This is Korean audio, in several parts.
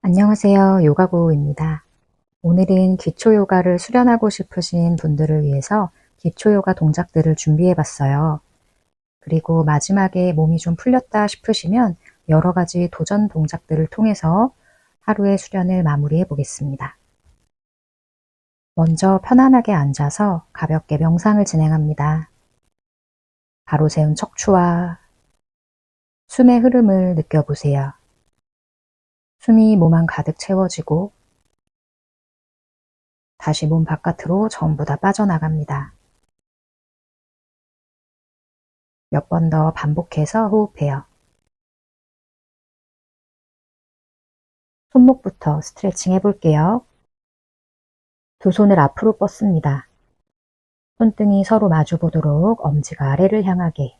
안녕하세요. 요가고우입니다. 오늘은 기초 요가를 수련하고 싶으신 분들을 위해서 기초 요가 동작들을 준비해 봤어요. 그리고 마지막에 몸이 좀 풀렸다 싶으시면 여러 가지 도전 동작들을 통해서 하루의 수련을 마무리해 보겠습니다. 먼저 편안하게 앉아서 가볍게 명상을 진행합니다. 바로 세운 척추와 숨의 흐름을 느껴보세요. 숨이 몸 안 가득 채워지고 다시 몸 바깥으로 전부 다 빠져나갑니다. 몇 번 더 반복해서 호흡해요. 손목부터 스트레칭 해볼게요. 두 손을 앞으로 뻗습니다. 손등이 서로 마주 보도록 엄지가 아래를 향하게.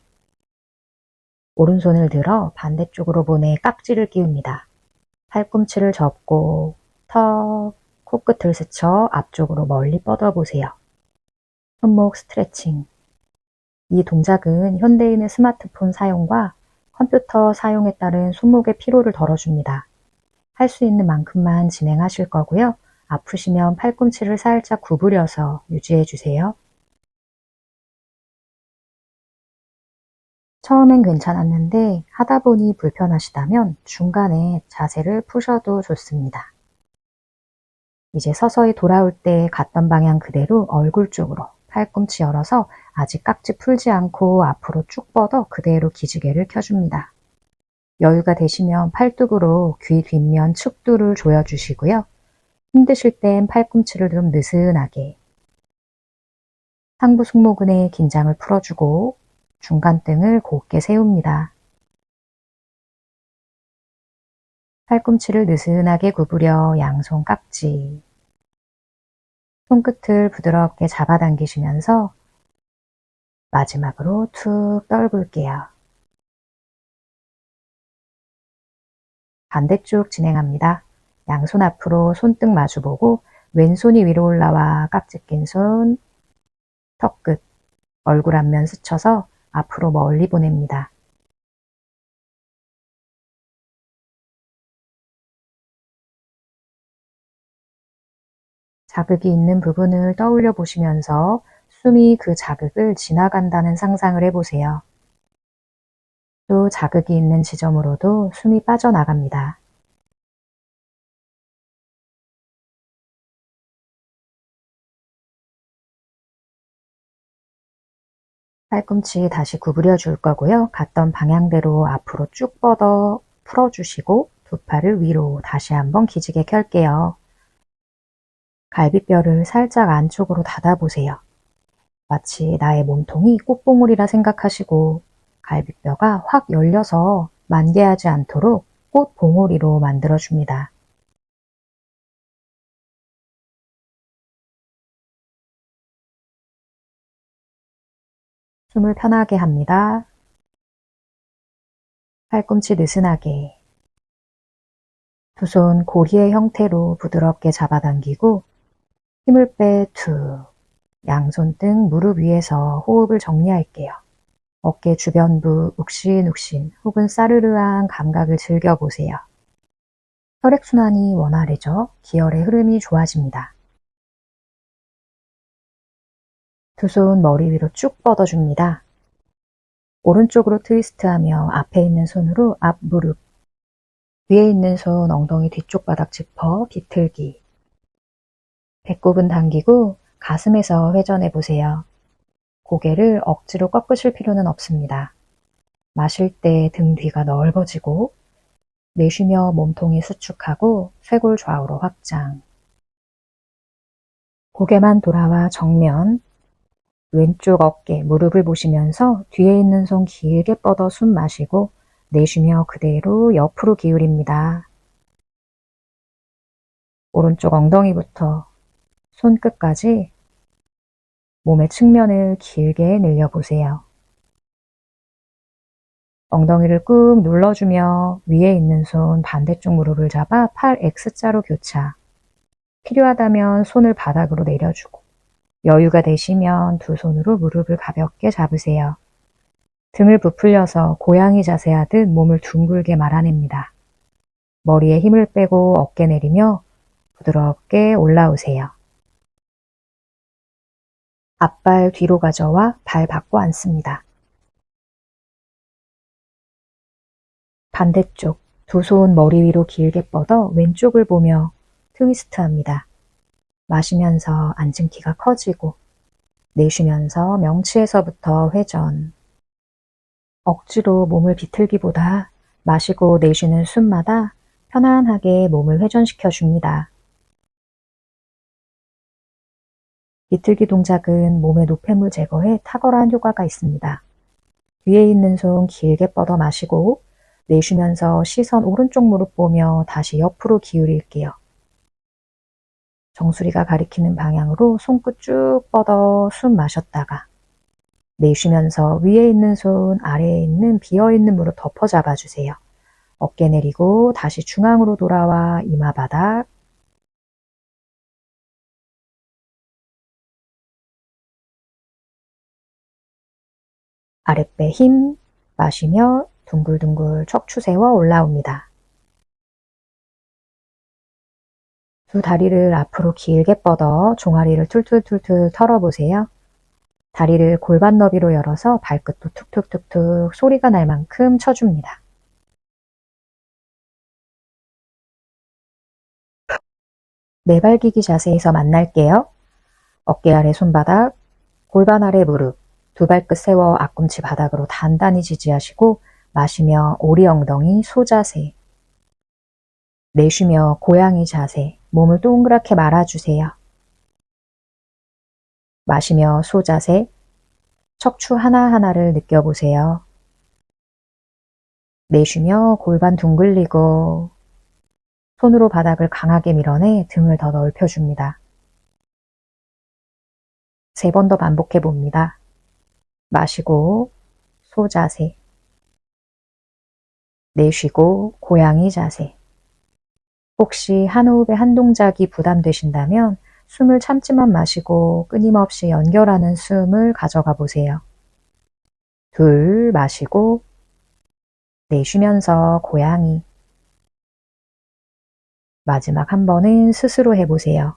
오른손을 들어 반대쪽으로 보내 깍지를 끼웁니다. 팔꿈치를 접고 턱, 코끝을 스쳐 앞쪽으로 멀리 뻗어보세요. 손목 스트레칭. 이 동작은 현대인의 스마트폰 사용과 컴퓨터 사용에 따른 손목의 피로를 덜어줍니다. 할 수 있는 만큼만 진행하실 거고요. 아프시면 팔꿈치를 살짝 구부려서 유지해 주세요. 처음엔 괜찮았는데 하다 보니 불편하시다면 중간에 자세를 푸셔도 좋습니다. 이제 서서히 돌아올 때 갔던 방향 그대로 얼굴 쪽으로 팔꿈치 열어서 아직 깍지 풀지 않고 앞으로 쭉 뻗어 그대로 기지개를 켜줍니다. 여유가 되시면 팔뚝으로 귀 뒷면 측두를 조여주시고요. 힘드실 땐 팔꿈치를 좀 느슨하게, 상부 승모근의 긴장을 풀어주고 중간등을 곧게 세웁니다. 팔꿈치를 느슨하게 구부려 양손 깍지, 손끝을 부드럽게 잡아당기시면서 마지막으로 툭 떨굴게요. 반대쪽 진행합니다. 양손 앞으로 손등 마주보고 왼손이 위로 올라와 깍지 낀 손, 턱끝, 얼굴 앞면 스쳐서 앞으로 멀리 보냅니다. 자극이 있는 부분을 떠올려 보시면서 숨이 그 자극을 지나간다는 상상을 해보세요. 또 자극이 있는 지점으로도 숨이 빠져나갑니다. 팔꿈치 다시 구부려 줄 거고요. 갔던 방향대로 앞으로 쭉 뻗어 풀어주시고 두 팔을 위로 다시 한번 기지개 켤게요. 갈비뼈를 살짝 안쪽으로 닫아보세요. 마치 나의 몸통이 꽃봉오리라 생각하시고 갈비뼈가 확 열려서 만개하지 않도록 꽃봉오리로 만들어줍니다. 숨을 편하게 합니다. 팔꿈치 느슨하게. 두 손 고리의 형태로 부드럽게 잡아당기고 힘을 빼 툭. 양손 등 무릎 위에서 호흡을 정리할게요. 어깨 주변부 욱신욱신 혹은 싸르르한 감각을 즐겨보세요. 혈액순환이 원활해져 기혈의 흐름이 좋아집니다. 두 손 머리 위로 쭉 뻗어줍니다. 오른쪽으로 트위스트하며 앞에 있는 손으로 앞 무릎, 위에 있는 손 엉덩이 뒤쪽 바닥 짚어 비틀기. 배꼽은 당기고 가슴에서 회전해 보세요. 고개를 억지로 꺾으실 필요는 없습니다. 마실 때 등 뒤가 넓어지고 내쉬며 몸통이 수축하고 쇄골 좌우로 확장. 고개만 돌아와 정면, 왼쪽 어깨, 무릎을 보시면서 뒤에 있는 손 길게 뻗어 숨 마시고 내쉬며 그대로 옆으로 기울입니다. 오른쪽 엉덩이부터 손끝까지 몸의 측면을 길게 늘려보세요. 엉덩이를 꾹 눌러주며 위에 있는 손 반대쪽 무릎을 잡아 팔 X자로 교차. 필요하다면 손을 바닥으로 내려주고 여유가 되시면 두 손으로 무릎을 가볍게 잡으세요. 등을 부풀려서 고양이 자세 하듯 몸을 둥글게 말아냅니다. 머리에 힘을 빼고 어깨 내리며 부드럽게 올라오세요. 앞발 뒤로 가져와 발 바꿔 앉습니다. 반대쪽 두 손 머리 위로 길게 뻗어 왼쪽을 보며 트위스트합니다. 마시면서 앉은 키가 커지고 내쉬면서 명치에서부터 회전. 억지로 몸을 비틀기보다 마시고 내쉬는 숨마다 편안하게 몸을 회전시켜 줍니다. 비틀기 동작은 몸의 노폐물 제거에 탁월한 효과가 있습니다. 위에 있는 손 길게 뻗어 마시고 내쉬면서 시선 오른쪽 무릎 보며 다시 옆으로 기울일게요. 정수리가 가리키는 방향으로 손끝 쭉 뻗어 숨 마셨다가 내쉬면서 위에 있는 손 아래에 있는 비어있는 무릎 덮어 잡아주세요. 어깨 내리고 다시 중앙으로 돌아와 이마 바닥. 아랫배 힘 마시며 둥글둥글 척추 세워 올라옵니다. 두 다리를 앞으로 길게 뻗어 종아리를 툴툴툴툴 털어보세요. 다리를 골반 너비로 열어서 발끝도 툭툭툭툭 소리가 날 만큼 쳐줍니다. 네발기기 자세에서 만날게요. 어깨 아래 손바닥, 골반 아래 무릎, 두 발끝 세워 앞꿈치 바닥으로 단단히 지지하시고 마시며 오리 엉덩이 소자세. 내쉬며 고양이 자세, 몸을 동그랗게 말아주세요. 마시며 소자세, 척추 하나하나를 느껴보세요. 내쉬며 골반 둥글리고 손으로 바닥을 강하게 밀어내 등을 더 넓혀줍니다. 3번 더 반복해 봅니다. 마시고 소자세, 내쉬고 고양이 자세. 혹시 한 호흡에 한 동작이 부담되신다면 숨을 참지만 마시고 끊임없이 연결하는 숨을 가져가 보세요. 둘, 마시고 내쉬면서 고양이. 마지막 한 번은 스스로 해보세요.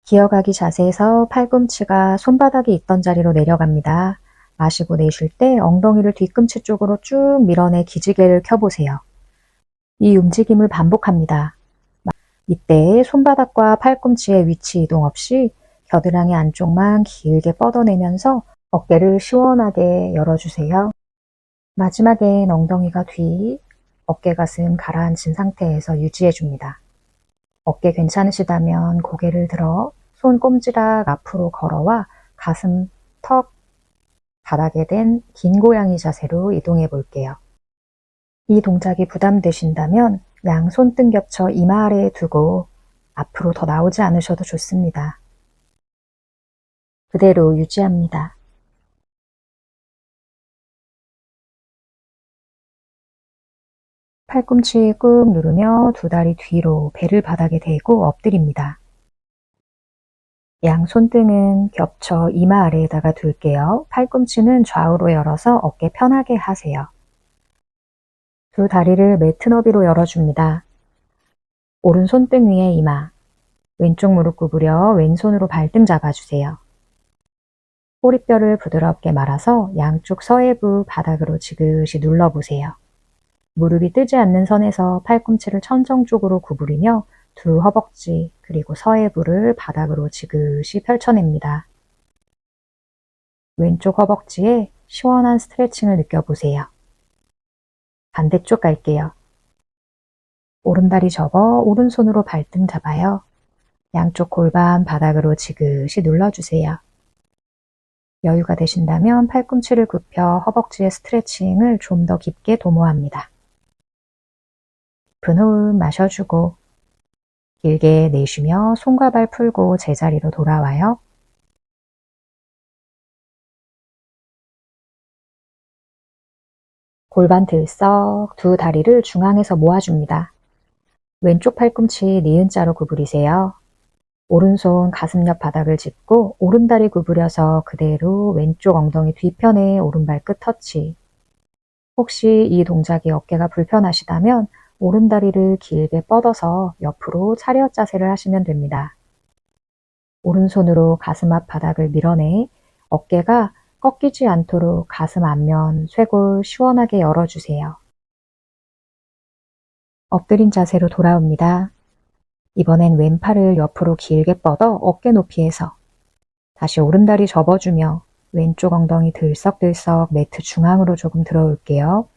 기어가기 자세에서 팔꿈치가 손바닥이 있던 자리로 내려갑니다. 마시고 내쉴 때 엉덩이를 뒤꿈치 쪽으로 쭉 밀어내 기지개를 켜보세요. 이 움직임을 반복합니다. 이때 손바닥과 팔꿈치의 위치 이동 없이 겨드랑이 안쪽만 길게 뻗어내면서 어깨를 시원하게 열어주세요. 마지막엔 엉덩이가 뒤, 어깨 가슴 가라앉힌 상태에서 유지해줍니다. 어깨 괜찮으시다면 고개를 들어 손 꼼지락 앞으로 걸어와 가슴, 턱, 바닥에 댄 긴 고양이 자세로 이동해 볼게요. 이 동작이 부담되신다면 양 손등 겹쳐 이마 아래에 두고 앞으로 더 나오지 않으셔도 좋습니다. 그대로 유지합니다. 팔꿈치 꾹 누르며 두 다리 뒤로 배를 바닥에 대고 엎드립니다. 양 손등은 겹쳐 이마 아래에다가 둘게요. 팔꿈치는 좌우로 열어서 어깨 편하게 하세요. 두 다리를 매트 너비로 열어줍니다. 오른 손등 위에 이마, 왼쪽 무릎 구부려 왼손으로 발등 잡아주세요. 꼬리뼈를 부드럽게 말아서 양쪽 서해부 바닥으로 지그시 눌러보세요. 무릎이 뜨지 않는 선에서 팔꿈치를 천정 쪽으로 구부리며 두 허벅지 그리고 서해부를 바닥으로 지그시 펼쳐냅니다. 왼쪽 허벅지에 시원한 스트레칭을 느껴보세요. 반대쪽 갈게요. 오른다리 접어 오른손으로 발등 잡아요. 양쪽 골반 바닥으로 지그시 눌러주세요. 여유가 되신다면 팔꿈치를 굽혀 허벅지의 스트레칭을 좀 더 깊게 도모합니다. 깊은 호흡 마셔주고 길게 내쉬며 손과 발 풀고 제자리로 돌아와요. 골반 들썩 두 다리를 중앙에서 모아줍니다. 왼쪽 팔꿈치 니은자로 구부리세요. 오른손 가슴 옆 바닥을 짚고 오른다리 구부려서 그대로 왼쪽 엉덩이 뒤편에 오른발끝 터치. 혹시 이 동작이 어깨가 불편하시다면 오른다리를 길게 뻗어서 옆으로 차렷 자세를 하시면 됩니다. 오른손으로 가슴 앞 바닥을 밀어내 어깨가 꺾이지 않도록 가슴 앞면, 쇄골 시원하게 열어주세요. 엎드린 자세로 돌아옵니다. 이번엔 왼팔을 옆으로 길게 뻗어 어깨 높이에서 다시 오른다리 접어주며 왼쪽 엉덩이 들썩들썩 매트 중앙으로 조금 들어올게요.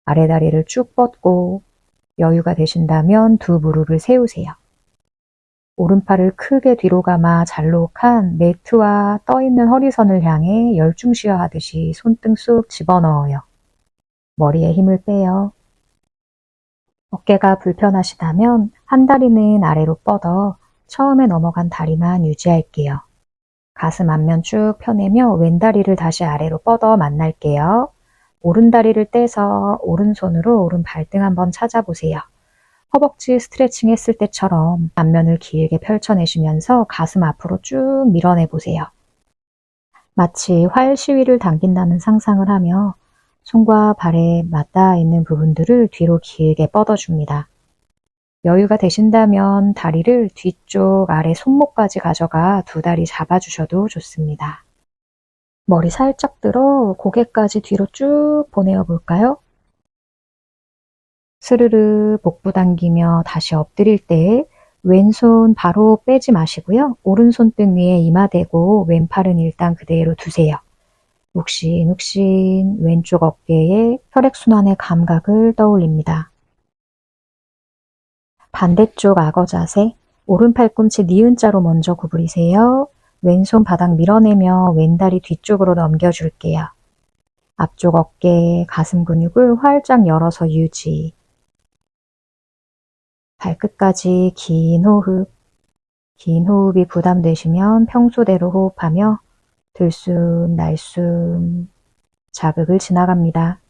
아래다리를 쭉 뻗고 여유가 되신다면 두 무릎을 세우세요. 오른팔을 크게 뒤로 감아 잘록한 매트와 떠있는 허리선을 향해 열중시어 하듯이 손등 쑥 집어넣어요. 머리에 힘을 빼요. 어깨가 불편하시다면 한 다리는 아래로 뻗어 처음에 넘어간 다리만 유지할게요. 가슴 앞면 쭉 펴내며 왼다리를 다시 아래로 뻗어 만날게요. 오른다리를 떼서 오른손으로 오른 발등 한번 찾아보세요. 허벅지 스트레칭 했을 때처럼 앞면을 길게 펼쳐내시면서 가슴 앞으로 쭉 밀어내보세요. 마치 활 시위를 당긴다는 상상을 하며 손과 발에 맞닿아 있는 부분들을 뒤로 길게 뻗어줍니다. 여유가 되신다면 다리를 뒤쪽 아래 손목까지 가져가 두 다리 잡아주셔도 좋습니다. 머리 살짝 들어 고개까지 뒤로 쭉 보내어 볼까요? 스르르 복부 당기며 다시 엎드릴 때 왼손 바로 빼지 마시고요. 오른손 등 위에 이마 대고 왼팔은 일단 그대로 두세요. 욱신욱신 왼쪽 어깨에 혈액순환의 감각을 떠올립니다. 반대쪽 악어 자세, 오른 팔꿈치 니은자로 먼저 구부리세요. 왼손 바닥 밀어내며 왼다리 뒤쪽으로 넘겨줄게요. 앞쪽 어깨, 가슴 근육을 활짝 열어서 유지. 발끝까지 긴 호흡. 긴 호흡이 부담되시면 평소대로 호흡하며 들숨, 날숨, 자극을 지나갑니다.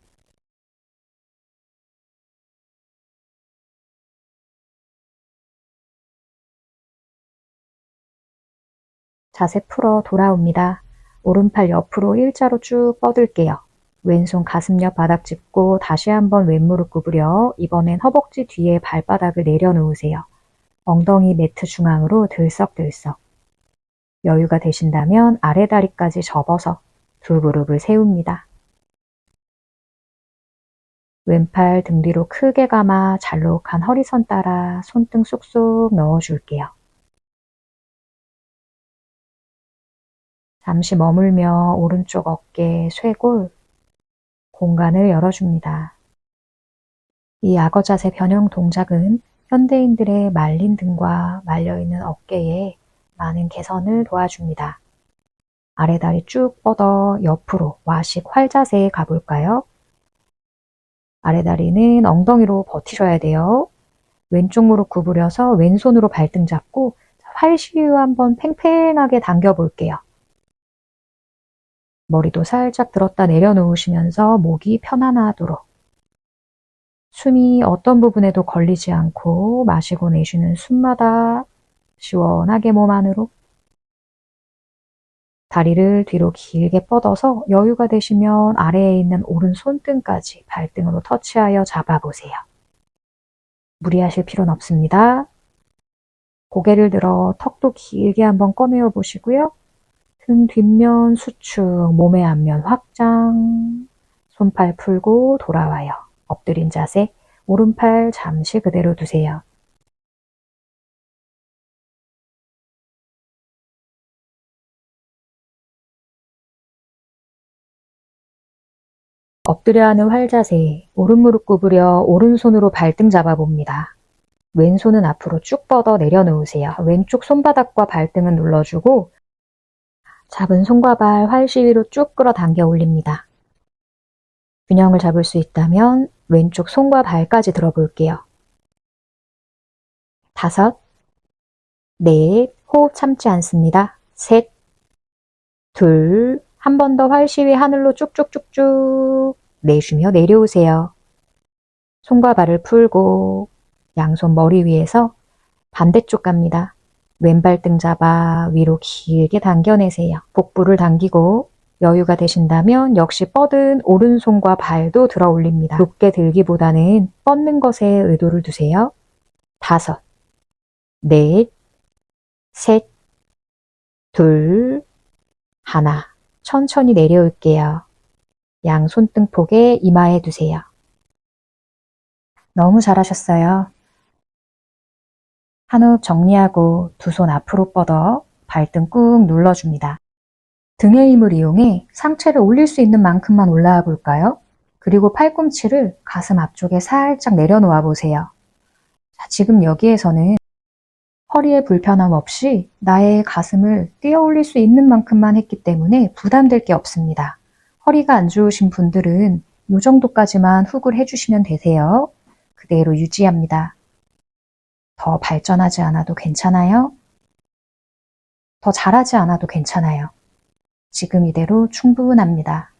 자세 풀어 돌아옵니다. 오른팔 옆으로 일자로 쭉 뻗을게요. 왼손 가슴 옆 바닥 짚고 다시 한번 왼무릎 구부려 이번엔 허벅지 뒤에 발바닥을 내려놓으세요. 엉덩이 매트 중앙으로 들썩들썩. 여유가 되신다면 아래다리까지 접어서 두 무릎을 세웁니다. 왼팔 등 뒤로 크게 감아 잘록한 허리선 따라 손등 쏙쏙 넣어줄게요. 잠시 머물며 오른쪽 어깨, 쇄골, 공간을 열어줍니다. 이 악어 자세 변형 동작은 현대인들의 말린 등과 말려있는 어깨에 많은 개선을 도와줍니다. 아래다리 쭉 뻗어 옆으로 와식 활 자세에 가볼까요? 아래다리는 엉덩이로 버티셔야 돼요. 왼쪽 무릎 구부려서 왼손으로 발등 잡고 활 시유 한번 팽팽하게 당겨볼게요. 머리도 살짝 들었다 내려놓으시면서 목이 편안하도록 숨이 어떤 부분에도 걸리지 않고 마시고 내쉬는 숨마다 시원하게 몸 안으로 다리를 뒤로 길게 뻗어서 여유가 되시면 아래에 있는 오른 손등까지 발등으로 터치하여 잡아보세요. 무리하실 필요는 없습니다. 고개를 들어 턱도 길게 한번 꺼내어 보시고요. 등 뒷면 수축, 몸의 앞면 확장, 손팔 풀고 돌아와요. 엎드린 자세, 오른팔 잠시 그대로 두세요. 엎드려 하는 활 자세, 오른 무릎 구부려 오른손으로 발등 잡아봅니다. 왼손은 앞으로 쭉 뻗어 내려놓으세요. 왼쪽 손바닥과 발등은 눌러주고 잡은 손과 발 활시 위로 쭉 끌어당겨 올립니다. 균형을 잡을 수 있다면 왼쪽 손과 발까지 들어볼게요. 5, 4, 호흡 참지 않습니다. 3, 2, 한 번 더 활시 위 하늘로 쭉쭉쭉쭉 내쉬며 내려오세요. 손과 발을 풀고 양손 머리 위에서 반대쪽 갑니다. 왼발 등 잡아 위로 길게 당겨내세요. 복부를 당기고 여유가 되신다면 역시 뻗은 오른손과 발도 들어 올립니다. 높게 들기보다는 뻗는 것에 의도를 두세요. 5, 넷, 셋, 둘, 하나. 천천히 내려올게요. 양 손등폭에 이마에 두세요. 너무 잘하셨어요. 한 호흡 정리하고 두 손 앞으로 뻗어 발등 꾹 눌러줍니다. 등의 힘을 이용해 상체를 올릴 수 있는 만큼만 올라와 볼까요? 그리고 팔꿈치를 가슴 앞쪽에 살짝 내려놓아 보세요. 자, 지금 여기에서는 허리에 불편함 없이 나의 가슴을 뛰어 올릴 수 있는 만큼만 했기 때문에 부담될 게 없습니다. 허리가 안 좋으신 분들은 이 정도까지만 훅을 해주시면 되세요. 그대로 유지합니다. 더 발전하지 않아도 괜찮아요. 더 잘하지 않아도 괜찮아요. 지금 이대로 충분합니다.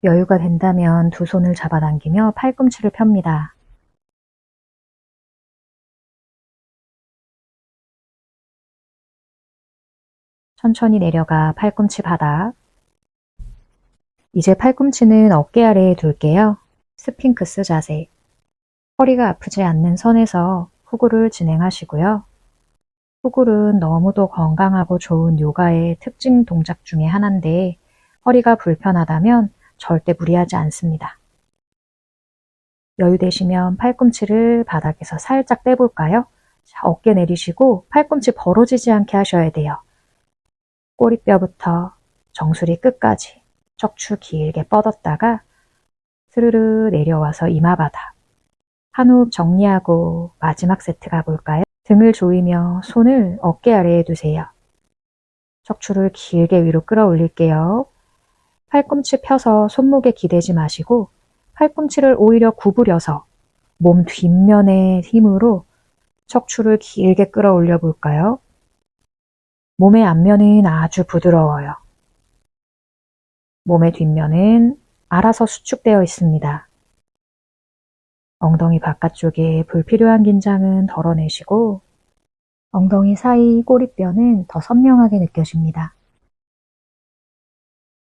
여유가 된다면 두 손을 잡아당기며 팔꿈치를 펴니다. 천천히 내려가 팔꿈치 바닥. 이제 팔꿈치는 어깨 아래에 둘게요. 스핑크스 자세. 허리가 아프지 않는 선에서 후구를 진행하시고요. 후굴은 너무도 건강하고 좋은 요가의 특징 동작 중에 하나인데 허리가 불편하다면 절대 무리하지 않습니다. 여유 되시면 팔꿈치를 바닥에서 살짝 떼볼까요? 자, 어깨 내리시고 팔꿈치 벌어지지 않게 하셔야 돼요. 꼬리뼈부터 정수리 끝까지 척추 길게 뻗었다가 스르르 내려와서 이마 바닥. 한 호흡 정리하고 마지막 세트 가볼까요? 등을 조이며 손을 어깨 아래에 두세요. 척추를 길게 위로 끌어올릴게요. 팔꿈치 펴서 손목에 기대지 마시고 팔꿈치를 오히려 구부려서 몸 뒷면의 힘으로 척추를 길게 끌어올려 볼까요? 몸의 앞면은 아주 부드러워요. 몸의 뒷면은 알아서 수축되어 있습니다. 엉덩이 바깥쪽에 불필요한 긴장은 덜어내시고 엉덩이 사이 꼬리뼈는 더 선명하게 느껴집니다.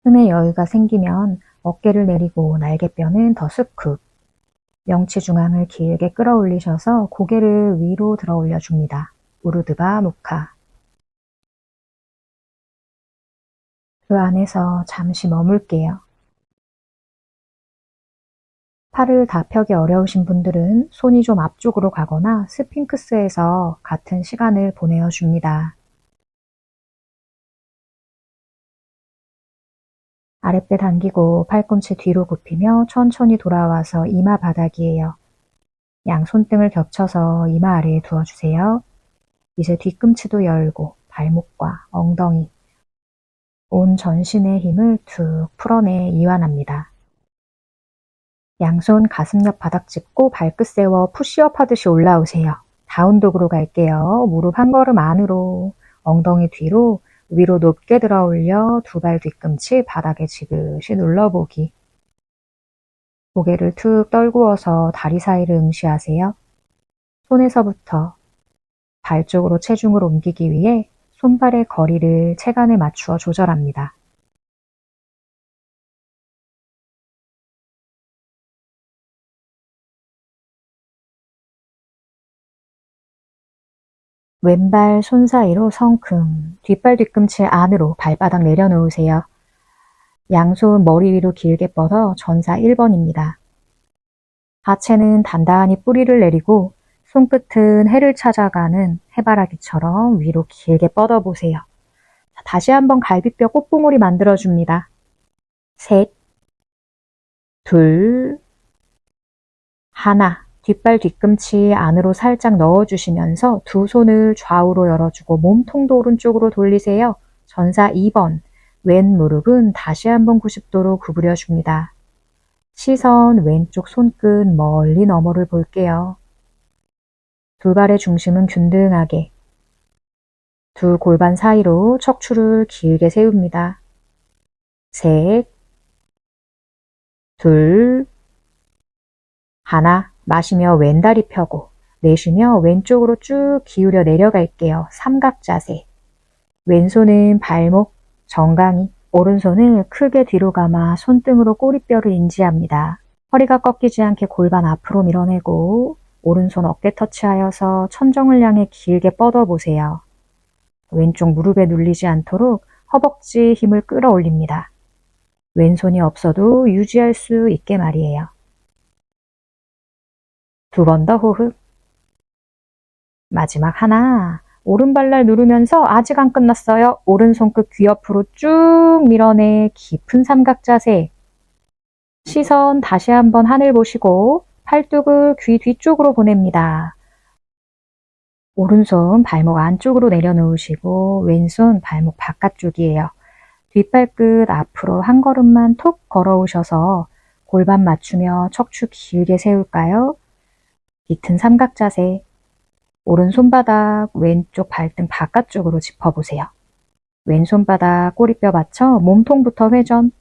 숨의 여유가 생기면 어깨를 내리고 날개뼈는 더 쑥쑥 명치 중앙을 길게 끌어올리셔서 고개를 위로 들어 올려줍니다. 우르드바 무카. 그 안에서 잠시 머물게요. 팔을 다 펴기 어려우신 분들은 손이 좀 앞쪽으로 가거나 스핑크스에서 같은 시간을 보내어 줍니다. 아랫배 당기고 팔꿈치 뒤로 굽히며 천천히 돌아와서 이마 바닥이에요. 양 손등을 겹쳐서 이마 아래에 두어주세요. 이제 뒤꿈치도 열고 발목과 엉덩이, 온 전신의 힘을 툭 풀어내 이완합니다. 양손 가슴 옆 바닥 짚고 발끝 세워 푸시업 하듯이 올라오세요. 다운독으로 갈게요. 무릎 한 걸음 안으로, 엉덩이 뒤로, 위로 높게 들어 올려 두 발 뒤꿈치 바닥에 지그시 눌러보기. 고개를 툭 떨구어서 다리 사이를 응시하세요. 손에서부터 발 쪽으로 체중을 옮기기 위해 손발의 거리를 체간에 맞추어 조절합니다. 왼발 손 사이로 성큼, 뒷발 뒤꿈치 안으로 발바닥 내려놓으세요. 양손 머리 위로 길게 뻗어 전사 1번입니다. 하체는 단단히 뿌리를 내리고 손끝은 해를 찾아가는 해바라기처럼 위로 길게 뻗어보세요. 다시 한번 갈비뼈 꽃봉오리 만들어줍니다. 셋, 둘, 하나. 뒷발 뒤꿈치 안으로 살짝 넣어주시면서 두 손을 좌우로 열어주고 몸통도 오른쪽으로 돌리세요. 전사 2번. 왼 무릎은 다시 한번 90도로 구부려줍니다. 시선 왼쪽 손끝 멀리 너머를 볼게요. 두 발의 중심은 균등하게. 두 골반 사이로 척추를 길게 세웁니다. 셋, 둘, 하나, 마시며 왼다리 펴고, 내쉬며 왼쪽으로 쭉 기울여 내려갈게요. 삼각 자세. 왼손은 발목, 정강이, 오른손을 크게 뒤로 감아 손등으로 꼬리뼈를 인지합니다. 허리가 꺾이지 않게 골반 앞으로 밀어내고, 오른손 어깨 터치하여서 천정을 향해 길게 뻗어보세요. 왼쪽 무릎에 눌리지 않도록 허벅지 힘을 끌어올립니다. 왼손이 없어도 유지할 수 있게 말이에요. 두 번 더 호흡. 마지막 하나. 오른발날 누르면서 아직 안 끝났어요. 오른손끝 귀 옆으로 쭉 밀어내 깊은 삼각 자세. 시선 다시 한번 하늘 보시고 팔뚝을 귀 뒤쪽으로 보냅니다. 오른손 발목 안쪽으로 내려놓으시고 왼손 발목 바깥쪽이에요. 뒷발끝 앞으로 한 걸음만 톡 걸어오셔서 골반 맞추며 척추 길게 세울까요? 깃튼 삼각 자세. 오른손바닥 왼쪽 발등 바깥쪽으로 짚어보세요. 왼손바닥 꼬리뼈 받쳐 몸통부터 회전.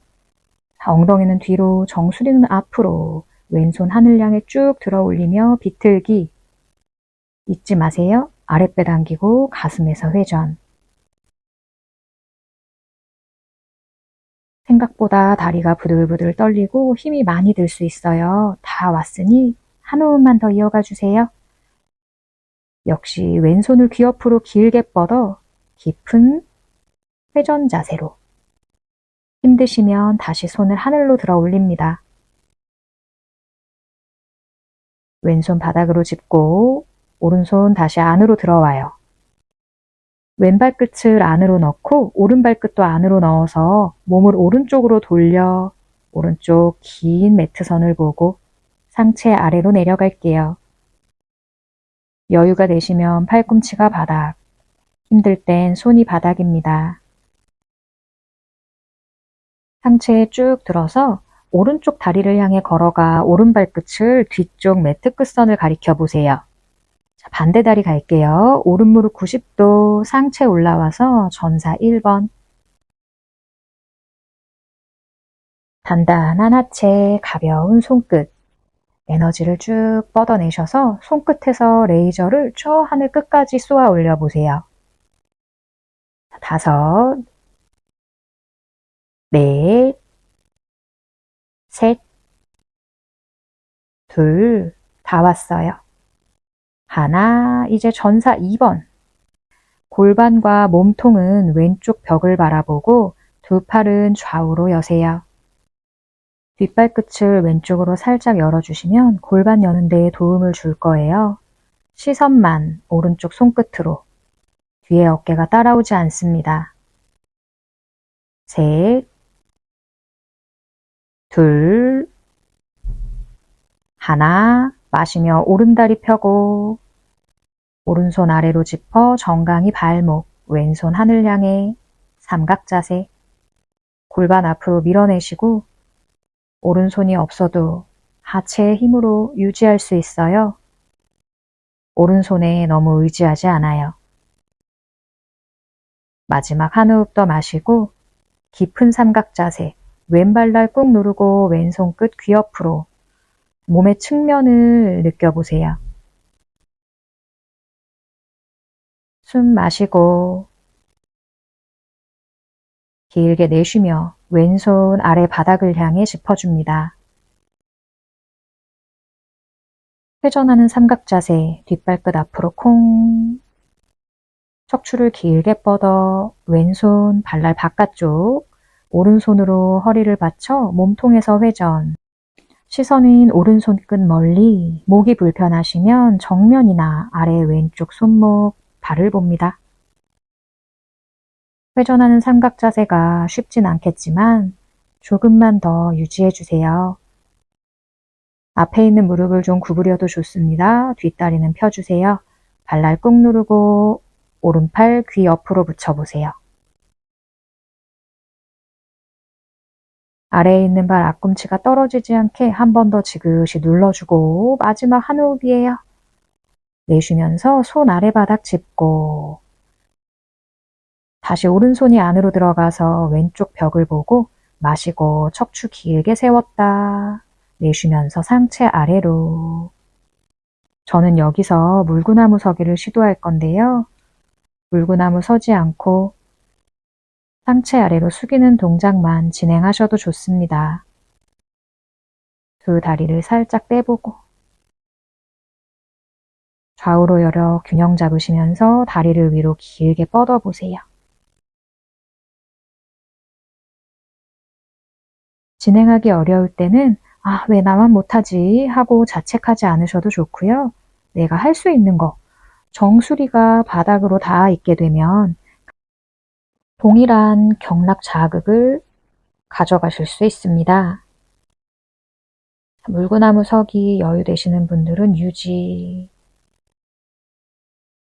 엉덩이는 뒤로, 정수리는 앞으로. 왼손 하늘 향해 쭉 들어 올리며 비틀기. 잊지 마세요. 아랫배 당기고 가슴에서 회전. 생각보다 다리가 부들부들 떨리고 힘이 많이 들 수 있어요. 다 왔으니 한 호흡만 더 이어가 주세요. 역시 왼손을 귀 옆으로 길게 뻗어 깊은 회전 자세로. 힘드시면 다시 손을 하늘로 들어 올립니다. 왼손 바닥으로 짚고 오른손 다시 안으로 들어와요. 왼발끝을 안으로 넣고 오른발끝도 안으로 넣어서 몸을 오른쪽으로 돌려 오른쪽 긴 매트선을 보고 상체 아래로 내려갈게요. 여유가 되시면 팔꿈치가 바닥, 힘들 땐 손이 바닥입니다. 상체에 쭉 들어서 오른쪽 다리를 향해 걸어가 오른발끝을 뒤쪽 매트 끝선을 가리켜 보세요. 자, 반대 다리 갈게요. 오른 무릎 90도, 상체 올라와서 전사 1번. 단단한 하체, 가벼운 손끝. 에너지를 쭉 뻗어내셔서 손끝에서 레이저를 저 하늘 끝까지 쏘아 올려보세요. 5, 넷, 셋, 둘, 다 왔어요. 하나, 이제 전사 2번. 골반과 몸통은 왼쪽 벽을 바라보고 두 팔은 좌우로 여세요. 뒷발끝을 왼쪽으로 살짝 열어주시면 골반 여는 데에 도움을 줄 거예요. 시선만 오른쪽 손끝으로. 뒤에 어깨가 따라오지 않습니다. 셋, 둘, 하나, 마시며 오른다리 펴고 오른손 아래로 짚어 정강이 발목, 왼손 하늘 향해 삼각 자세. 골반 앞으로 밀어내시고 오른손이 없어도 하체의 힘으로 유지할 수 있어요. 오른손에 너무 의지하지 않아요. 마지막 한 호흡 더 마시고 깊은 삼각 자세, 왼발날 꾹 누르고 왼손 끝 귀 옆으로 몸의 측면을 느껴보세요. 숨 마시고 길게 내쉬며 왼손 아래 바닥을 향해 짚어줍니다. 회전하는 삼각 자세, 뒷발끝 앞으로 콩. 척추를 길게 뻗어 왼손 발날 바깥쪽, 오른손으로 허리를 받쳐 몸통에서 회전. 시선은 오른손 끝 멀리, 목이 불편하시면 정면이나 아래 왼쪽 손목, 발을 봅니다. 회전하는 삼각 자세가 쉽진 않겠지만 조금만 더 유지해 주세요. 앞에 있는 무릎을 좀 구부려도 좋습니다. 뒷다리는 펴주세요. 발날 꾹 누르고 오른팔 귀 옆으로 붙여보세요. 아래에 있는 발 앞꿈치가 떨어지지 않게 한 번 더 지그시 눌러주고 마지막 한 호흡이에요. 내쉬면서 손 아래 바닥 짚고 다시 오른손이 안으로 들어가서 왼쪽 벽을 보고 마시고 척추 길게 세웠다. 내쉬면서 상체 아래로. 저는 여기서 물구나무 서기를 시도할 건데요. 물구나무 서지 않고 상체 아래로 숙이는 동작만 진행하셔도 좋습니다. 두 다리를 살짝 떼보고 좌우로 열어 균형 잡으시면서 다리를 위로 길게 뻗어보세요. 진행하기 어려울 때는 아, 왜 나만 못하지 하고 자책하지 않으셔도 좋고요. 내가 할 수 있는 거, 정수리가 바닥으로 닿아 있게 되면 동일한 경락 자극을 가져가실 수 있습니다. 물구나무 서기 여유 되시는 분들은 유지.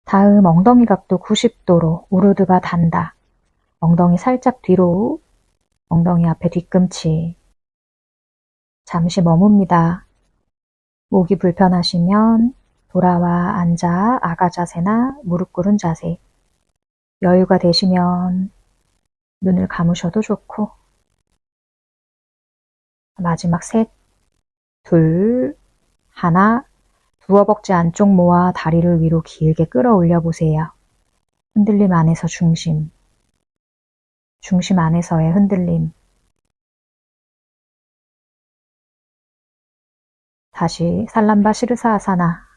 다음 엉덩이 각도 90도로 우르드가 단다. 엉덩이 살짝 뒤로, 엉덩이 앞에 뒤꿈치. 잠시 머뭅니다. 목이 불편하시면 돌아와 앉아 아가 자세나 무릎 꿇은 자세. 여유가 되시면 눈을 감으셔도 좋고. 마지막 셋, 둘, 하나. 두 허벅지 안쪽 모아 다리를 위로 길게 끌어올려 보세요. 흔들림 안에서 중심. 중심 안에서의 흔들림. 다시 살람바 시르사아사나.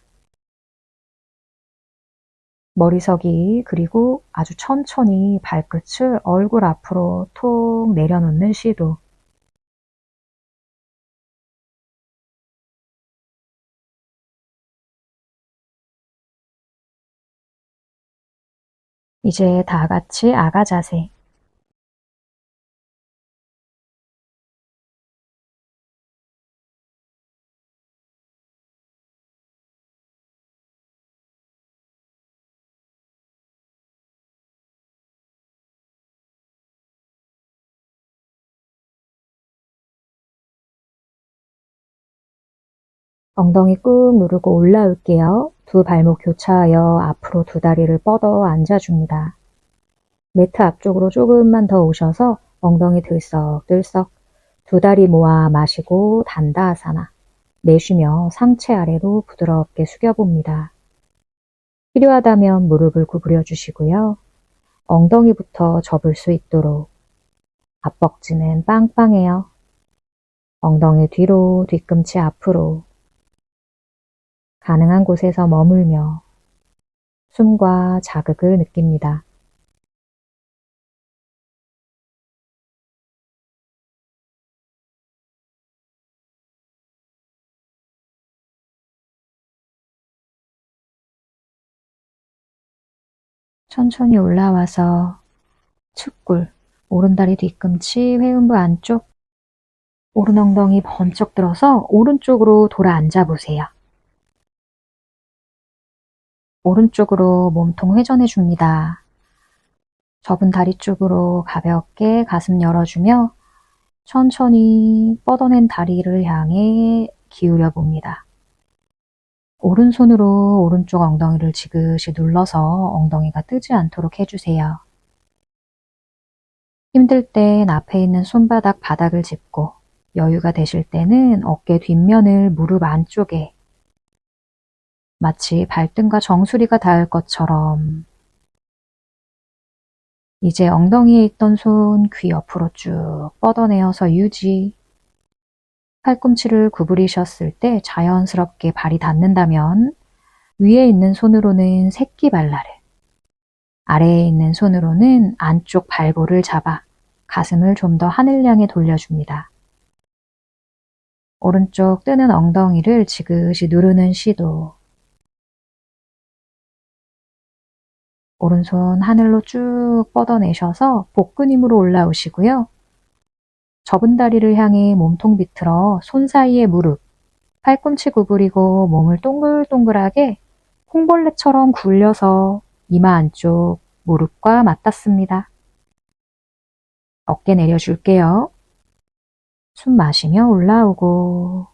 머리석이 그리고 아주 천천히 발끝을 얼굴 앞으로 톡 내려놓는 시도. 이제 다 같이 아가 자세. 엉덩이 꾹 누르고 올라올게요. 두 발목 교차하여 앞으로 두 다리를 뻗어 앉아줍니다. 매트 앞쪽으로 조금만 더 오셔서 엉덩이 들썩들썩 두 다리 모아 마시고 단다아사나. 내쉬며 상체 아래로 부드럽게 숙여봅니다. 필요하다면 무릎을 구부려 주시고요. 엉덩이부터 접을 수 있도록. 앞벅지는 빵빵해요. 엉덩이 뒤로, 뒤꿈치 앞으로. 가능한 곳에서 머물며 숨과 자극을 느낍니다. 천천히 올라와서 측굴, 오른다리 뒤꿈치, 회음부 안쪽, 오른 엉덩이 번쩍 들어서 오른쪽으로 돌아 앉아보세요. 오른쪽으로 몸통 회전해 줍니다. 접은 다리 쪽으로 가볍게 가슴 열어주며 천천히 뻗어낸 다리를 향해 기울여 봅니다. 오른손으로 오른쪽 엉덩이를 지그시 눌러서 엉덩이가 뜨지 않도록 해주세요. 힘들 땐 앞에 있는 손바닥 바닥을 짚고 여유가 되실 때는 어깨 뒷면을 무릎 안쪽에 마치 발등과 정수리가 닿을 것처럼 이제 엉덩이에 있던 손 귀 옆으로 쭉 뻗어내어서 유지. 팔꿈치를 구부리셨을 때 자연스럽게 발이 닿는다면 위에 있는 손으로는 새끼발라를, 아래에 있는 손으로는 안쪽 발볼을 잡아 가슴을 좀 더 하늘 향해 돌려줍니다. 오른쪽 뜨는 엉덩이를 지그시 누르는 시도. 오른손 하늘로 쭉 뻗어내셔서 복근 힘으로 올라오시고요. 접은 다리를 향해 몸통 비틀어 손 사이에 무릎, 팔꿈치 구부리고 몸을 동글동글하게 콩벌레처럼 굴려서 이마 안쪽 무릎과 맞닿습니다. 어깨 내려줄게요. 숨 마시며 올라오고.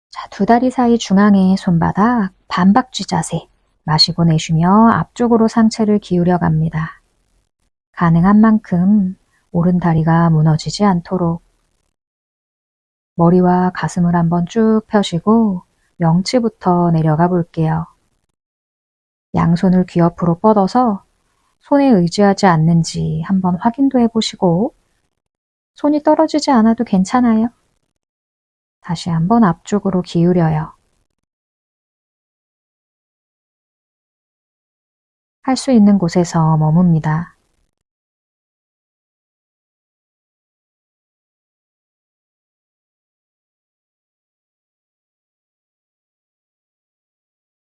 자, 두 다리 사이 중앙에 손바닥 반박쥐 자세. 마시고 내쉬며 앞쪽으로 상체를 기울여 갑니다. 가능한 만큼 오른 다리가 무너지지 않도록. 머리와 가슴을 한번 쭉 펴시고 명치부터 내려가 볼게요. 양손을 귀 옆으로 뻗어서 손에 의지하지 않는지 한번 확인도 해보시고 손이 떨어지지 않아도 괜찮아요. 다시 한번 앞쪽으로 기울여요. 할 수 있는 곳에서 머뭅니다.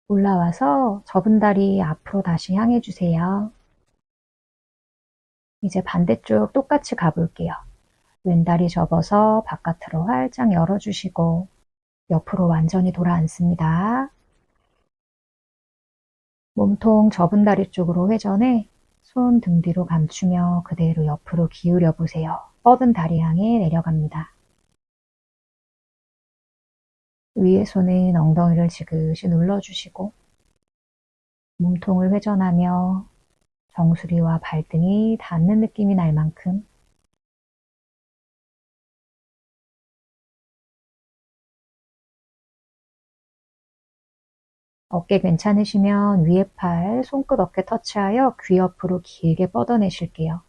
올라와서 접은 다리 앞으로 다시 향해 주세요. 이제 반대쪽 똑같이 가볼게요. 왼다리 접어서 바깥으로 활짝 열어주시고 옆으로 완전히 돌아 앉습니다. 몸통 접은 다리 쪽으로 회전해 손 등 뒤로 감추며 그대로 옆으로 기울여 보세요. 뻗은 다리 향해 내려갑니다. 위에 손은 엉덩이를 지그시 눌러주시고 몸통을 회전하며 정수리와 발등이 닿는 느낌이 날 만큼 어깨 괜찮으시면 위에 팔, 손끝 어깨 터치하여 귀 옆으로 길게 뻗어내실게요.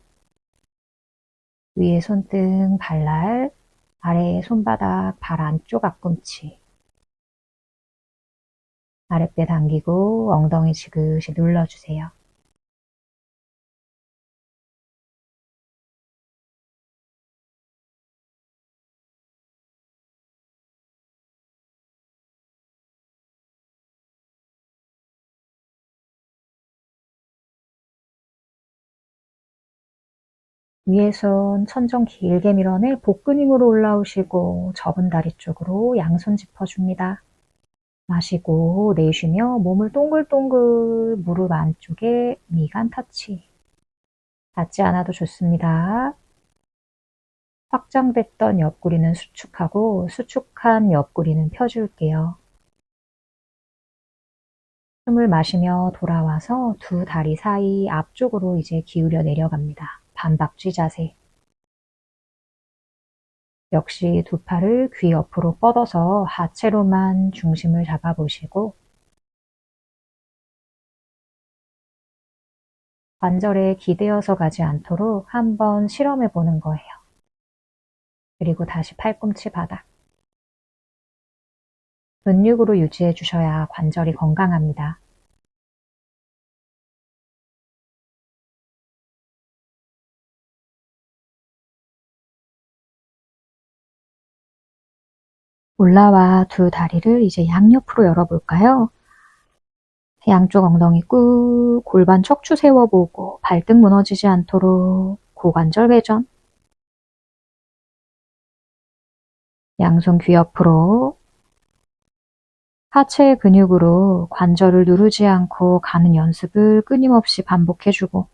위에 손등, 발날, 아래에 손바닥, 발 안쪽 앞꿈치. 아랫배 당기고 엉덩이 지그시 눌러주세요. 위에 손 천정 길게 밀어내 복근 힘으로 올라오시고 접은 다리 쪽으로 양손 짚어줍니다. 마시고 내쉬며 몸을 동글동글 무릎 안쪽에 미간 터치. 닿지 않아도 좋습니다. 확장됐던 옆구리는 수축하고 수축한 옆구리는 펴줄게요. 숨을 마시며 돌아와서 두 다리 사이 앞쪽으로 이제 기울여 내려갑니다. 반박쥐 자세. 역시 두 팔을 귀 옆으로 뻗어서 하체로만 중심을 잡아보시고 관절에 기대어서 가지 않도록 한번 실험해 보는 거예요. 그리고 다시 팔꿈치 바닥. 근육으로 유지해 주셔야 관절이 건강합니다. 올라와 두 다리를 이제 양옆으로 열어볼까요? 양쪽 엉덩이 꾹 골반 척추 세워보고 발등 무너지지 않도록 고관절 회전. 양손 귀 옆으로 하체 근육으로 관절을 누르지 않고 가는 연습을 끊임없이 반복해주고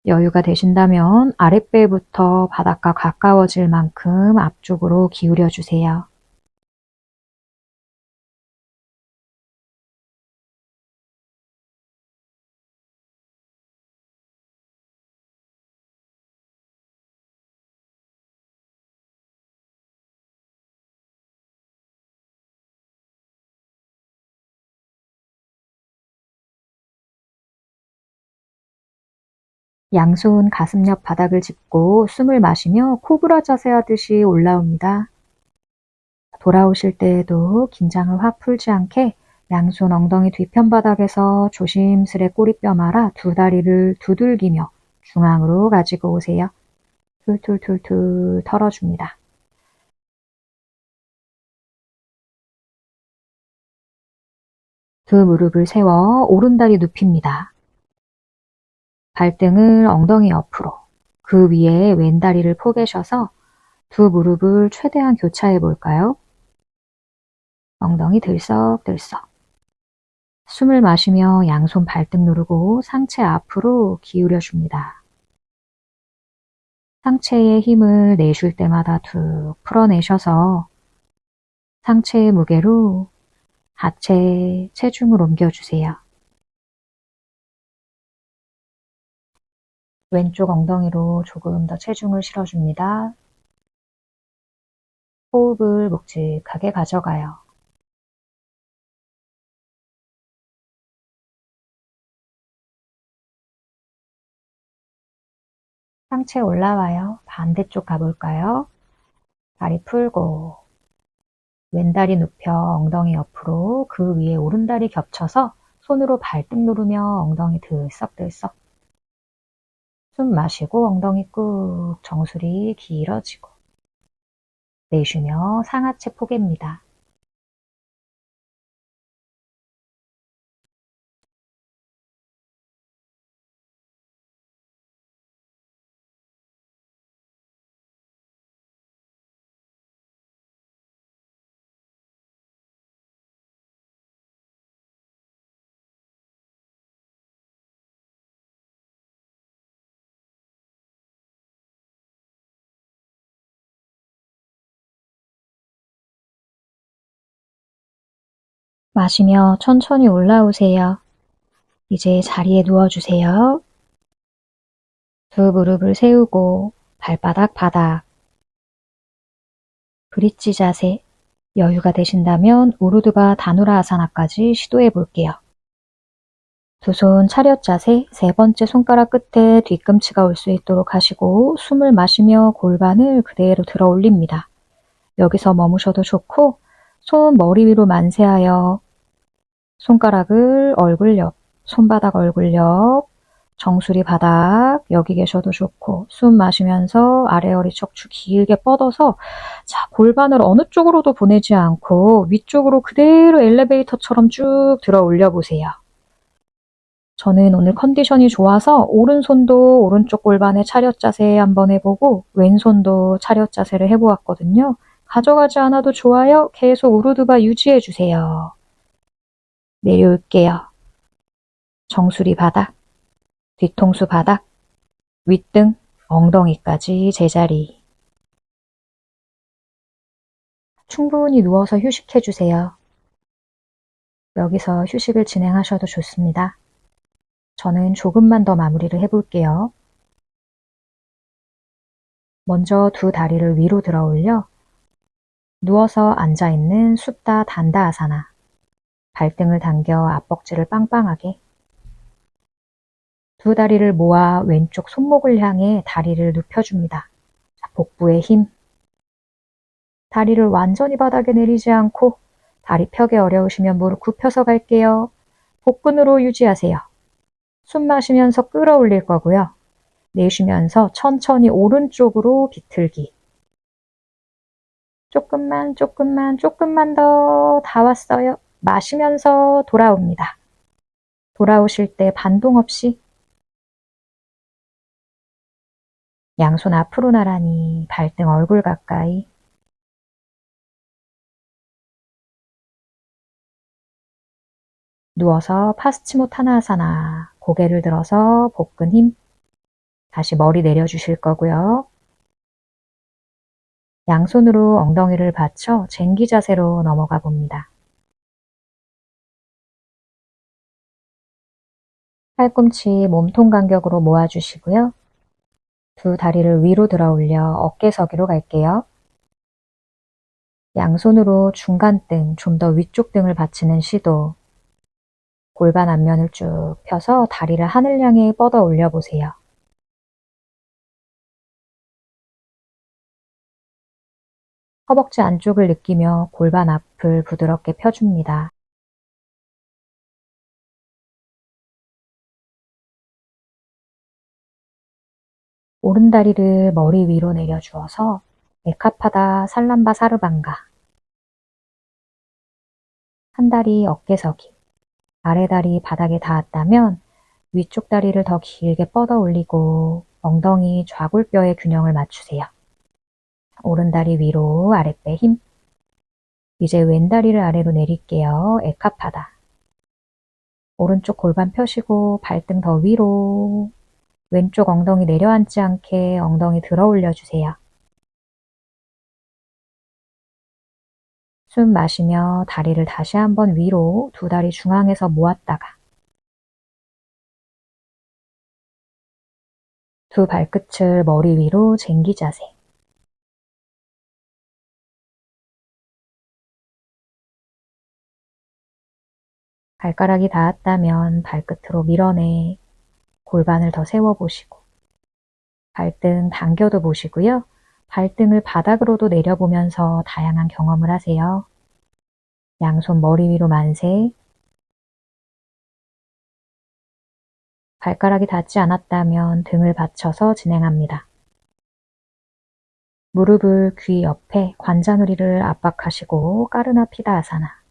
여유가 되신다면 아랫배부터 바닥과 가까워질 만큼 앞쪽으로 기울여 주세요. 양손 가슴 옆 바닥을 짚고 숨을 마시며 코브라 자세 하듯이 올라옵니다. 돌아오실 때에도 긴장을 확 풀지 않게 양손 엉덩이 뒤편 바닥에서 조심스레 꼬리뼈 말아 두 다리를 두들기며 중앙으로 가지고 오세요. 툴툴툴툴 털어줍니다. 두 무릎을 세워 오른다리 눕힙니다. 발등을 엉덩이 옆으로, 그 위에 왼다리를 포개셔서 두 무릎을 최대한 교차해 볼까요? 엉덩이 들썩들썩. 숨을 마시며 양손 발등 누르고 상체 앞으로 기울여 줍니다. 상체의 힘을 내쉴 때마다 툭 풀어내셔서 상체의 무게로 하체 체중을 옮겨주세요. 왼쪽 엉덩이로 조금 더 체중을 실어줍니다. 호흡을 묵직하게 가져가요. 상체 올라와요. 반대쪽 가볼까요? 다리 풀고 왼다리 눕혀 엉덩이 옆으로, 그 위에 오른다리 겹쳐서 손으로 발등 누르며 엉덩이 들썩들썩. 숨 마시고 엉덩이 꾹, 정수리 길어지고. 내쉬며 상하체 포개입니다. 마시며 천천히 올라오세요. 이제 자리에 누워주세요. 두 무릎을 세우고 발바닥 바닥. 브릿지 자세. 여유가 되신다면 우르드바 다누라 아사나까지 시도해 볼게요. 두 손 차렷 자세, 세 번째 손가락 끝에 뒤꿈치가 올 수 있도록 하시고 숨을 마시며 골반을 그대로 들어 올립니다. 여기서 머무셔도 좋고 손 머리 위로 만세하여 손가락을 얼굴 옆, 손바닥 얼굴 옆, 정수리 바닥, 여기 계셔도 좋고 숨 마시면서 아래 허리 척추 길게 뻗어서, 자, 골반을 어느 쪽으로도 보내지 않고 위쪽으로 그대로 엘리베이터처럼 쭉 들어 올려보세요. 저는 오늘 컨디션이 좋아서 오른손도 오른쪽 골반에 차렷 자세 한번 해보고 왼손도 차렷 자세를 해보았거든요. 가져가지 않아도 좋아요. 계속 우르드바 유지해주세요. 내려올게요. 정수리 바닥, 뒤통수 바닥, 윗등, 엉덩이까지 제자리. 충분히 누워서 휴식해주세요. 여기서 휴식을 진행하셔도 좋습니다. 저는 조금만 더 마무리를 해볼게요. 먼저 두 다리를 위로 들어 올려 누워서 앉아있는 숫다 단다 아사나. 발등을 당겨 앞벅지를 빵빵하게. 두 다리를 모아 왼쪽 손목을 향해 다리를 눕혀줍니다. 자, 복부에 힘. 다리를 완전히 바닥에 내리지 않고 다리 펴기 어려우시면 무릎 굽혀서 갈게요. 복근으로 유지하세요. 숨 마시면서 끌어올릴 거고요. 내쉬면서 천천히 오른쪽으로 비틀기. 조금만 더. 다 왔어요. 마시면서 돌아옵니다. 돌아오실 때 반동 없이 양손 앞으로 나란히 발등 얼굴 가까이. 누워서 파스치모타나아사나. 고개를 들어서 복근 힘. 다시 머리 내려주실 거고요. 양손으로 엉덩이를 받쳐 쟁기 자세로 넘어가 봅니다. 팔꿈치 몸통 간격으로 모아주시고요. 두 다리를 위로 들어 올려 어깨 서기로 갈게요. 양손으로 중간등, 좀 더 위쪽 등을 받치는 시도. 골반 앞면을 쭉 펴서 다리를 하늘 향해 뻗어 올려보세요. 허벅지 안쪽을 느끼며 골반 앞을 부드럽게 펴줍니다. 오른다리를 머리 위로 내려주어서 에카파다 살람바 사르방가. 한 다리 어깨 서기. 아래 다리 바닥에 닿았다면 위쪽 다리를 더 길게 뻗어 올리고 엉덩이 좌골뼈의 균형을 맞추세요. 오른다리 위로, 아랫배 힘. 이제 왼다리를 아래로 내릴게요. 에카파다. 오른쪽 골반 펴시고 발등 더 위로. 왼쪽 엉덩이 내려앉지 않게 엉덩이 들어 올려주세요. 숨 마시며 다리를 다시 한번 위로, 두 다리 중앙에서 모았다가 두 발끝을 머리 위로 쟁기 자세. 발가락이 닿았다면 발끝으로 밀어내 골반을 더 세워보시고 발등 당겨도 보시고요. 발등을 바닥으로도 내려보면서 다양한 경험을 하세요. 양손 머리 위로 만세. 발가락이 닿지 않았다면 등을 받쳐서 진행합니다. 무릎을 귀 옆에 관자놀이를 압박하시고 까르나피다 아사나.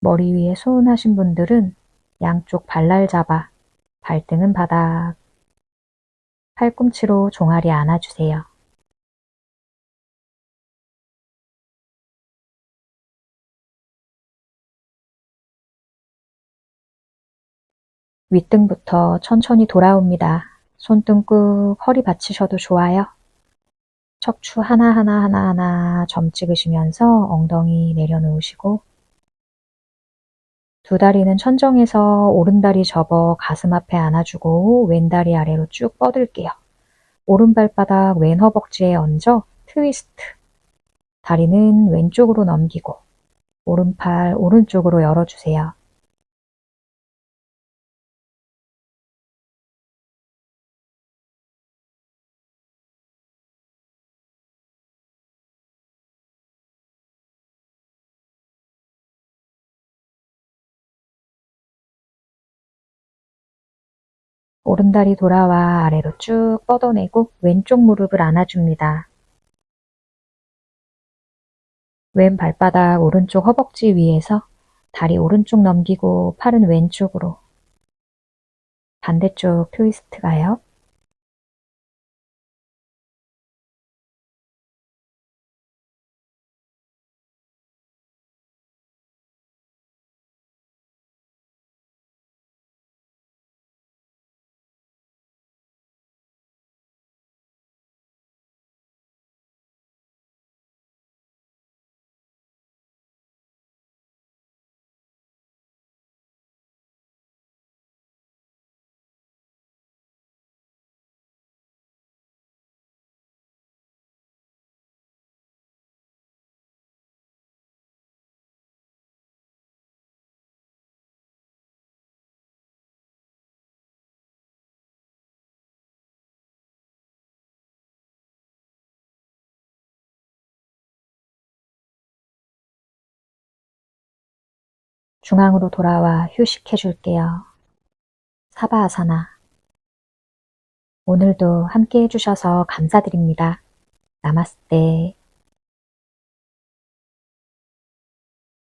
머리 위에 소운하신 분들은 양쪽 발날 잡아 발등은 바닥, 팔꿈치로 종아리 안아주세요. 윗등부터 천천히 돌아옵니다. 손등 꾹 허리 받치셔도 좋아요. 척추 하나하나 점 찍으시면서 엉덩이 내려놓으시고 두 다리는 천정에서 오른다리 접어 가슴 앞에 안아주고 왼다리 아래로 쭉 뻗을게요. 오른 발바닥 왼 허벅지에 얹어 트위스트. 다리는 왼쪽으로 넘기고 오른팔 오른쪽으로 열어주세요. 오른다리 돌아와 아래로 쭉 뻗어내고 왼쪽 무릎을 안아줍니다. 왼 발바닥 오른쪽 허벅지 위에서 다리 오른쪽 넘기고 팔은 왼쪽으로 반대쪽 트위스트 가요. 중앙으로 돌아와 휴식해 줄게요. 사바아사나. 오늘도 함께 해주셔서 감사드립니다. 나마스테.